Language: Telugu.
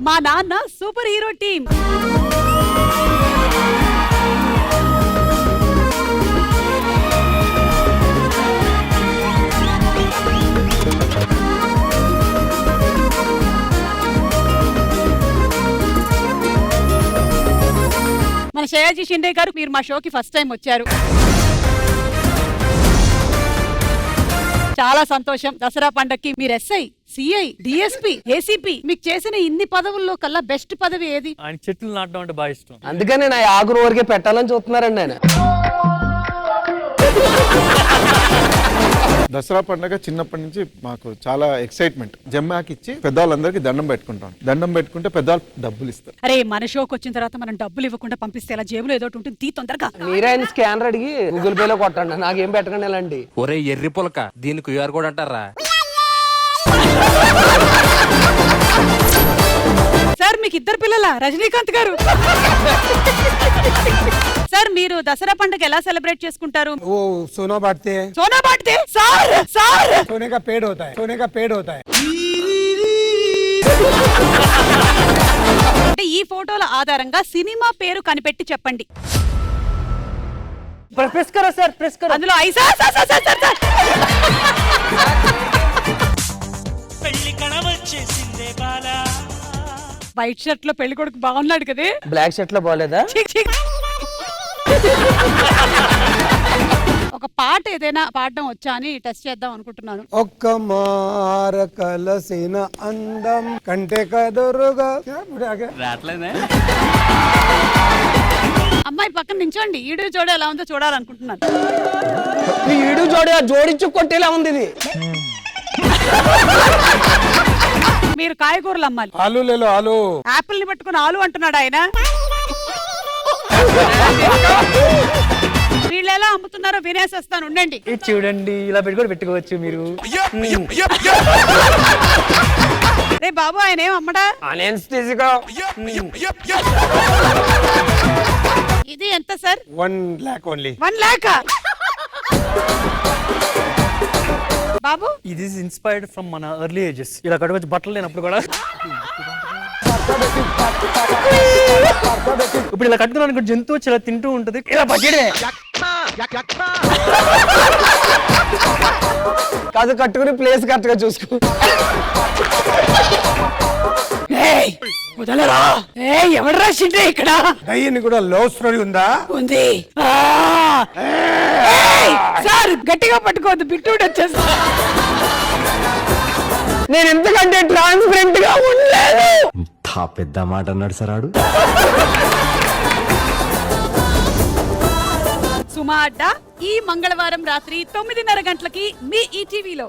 మా నాన్న సూపర్ హీరో టీం. మన శ్రేయాజీ షిండే గారు, మీరు మా షోకి ఫస్ట్ టైం వచ్చారు. చాలా సంతోషం. దసరా పండక్కి మీరు ఎస్ఐ, సిఐ, డిఎస్పీ, ఏసీపీ, మీకు చేసిన ఇన్ని పదవుల్లో కల్లా బెస్ట్ పదవి ఏది? ఆయన చెట్లు నాటడం అంటే బాగా ఇష్టం. అందుకని నేను ఆకురు వరకే పెట్టాలని చూస్తున్నారండి ఆయన. దసరా పండుగ చిన్నప్పటి నుంచి మాకు చాలా ఎక్సైట్మెంట్. జమ్మాకి ఇచ్చి పెద్దవాళ్ళందరికీ దండం పెట్టుకుంటాం. దండం పెట్టుకుంటే పెద్దవాళ్ళు డబ్బులు ఇస్తారు. అరే మన షోకి వచ్చిన తర్వాత మనం డబ్బులు ఇవ్వకుండా పంపిస్తే ఇలా జేబులో ఏదో ఉంటుంది, తీ తొందరగా. మీరే ఆయన స్కానర్ అడిగి గూగుల్ పేలో కొట్టండి, నాకేం పెట్టకండి ఇలాంటి. ఒరే ఎర్రి పులక, దీనికి క్యూఆర్ కోడ్ అంటారా? సార్ మీకు ఇద్దరు పిల్లలా? రజనీకాంత్ గారు. సార్ మీరు దసరా పండుగ ఎలా సెలబ్రేట్ చేసుకుంటారు? वो सोना बांटते हैं, సోనా బాట్తే సార్ సార్ सोने का पेड़ होता है, सोने का पेड़ होता है। అంటే ఈ ఫోటోల ఆధారంగా సినిమా పేరు కనిపెట్టి చెప్పండి. ప్రెస్ కరో సార్, ప్రెస్ కరో. అందులో ఐసా sir sir sir sir. White shirt లో పెళ్లి కొడుకు బాగున్నాడు కదే. బ్లాక్ షర్ట్ లో బాగలేదా? ఒక పాట ఏదైనా పాడడం వచ్చా అని టెస్ట్ చేద్దాం అనుకుంటున్నాను. ఒక్క మార కలసిన అందం కంటే కదురుగా. అమ్మాయి పక్కన నించోండి, ఈడు జోడ ఎలా ఉందో చూడాలనుకుంటున్నాను. ఈడు జోడించు కొట్టేలా ఉంది ఇది. మీరు కాయగూరలు అమ్మాలి. ఆలు లేలో ఆలు. యాపిల్ ని పట్టుకుని ఆలు అంటున్నాడు ఆయన. వీళ్ళు ఎలా అమ్ముతున్నారో వినేసేస్తాను, ఉండండి. చూడండి, ఇలా పెట్టుకోవచ్చు మీరు. రే బాబు, ఆయన ఏం అమ్మడా? ఇది ఎంత సార్? 1 lakh only. 1 lakh. బాబు ఇది ఇన్స్పైర్డ్ ఫ్రమ్ మన ఎర్లీ ఏజెస్. ఇలా కట్టుకోవచ్చు, బట్టలు లేనప్పుడు కూడా. ఇప్పుడు ఇలా కట్టుకున్నాను, జంతువు వచ్చి ఇలా తింటూ ఉంటది. ఇలా బకెటే కాదు, కట్టుకుని ప్లేస్ కరెక్ట్ గా చూసుకో. ఎవడరా షిండే ఇక్కడ? దయ్యని కూడా లవ్ స్టోరీ ఉందా? ఉంది. సార్ గట్టిగా పట్టుకోవద్దు, బిట్టుడు వచ్చేస్తా. నేను ఎంతకంటే ట్రాన్స్పరెంట్ గా ఉండలేదు. పెద్ద మాట అన్నాడు సరాడు. సుమా అడ్డా ఈ మంగళవారం రాత్రి 9:30 గంటలకి మీ ఈటీవీలో.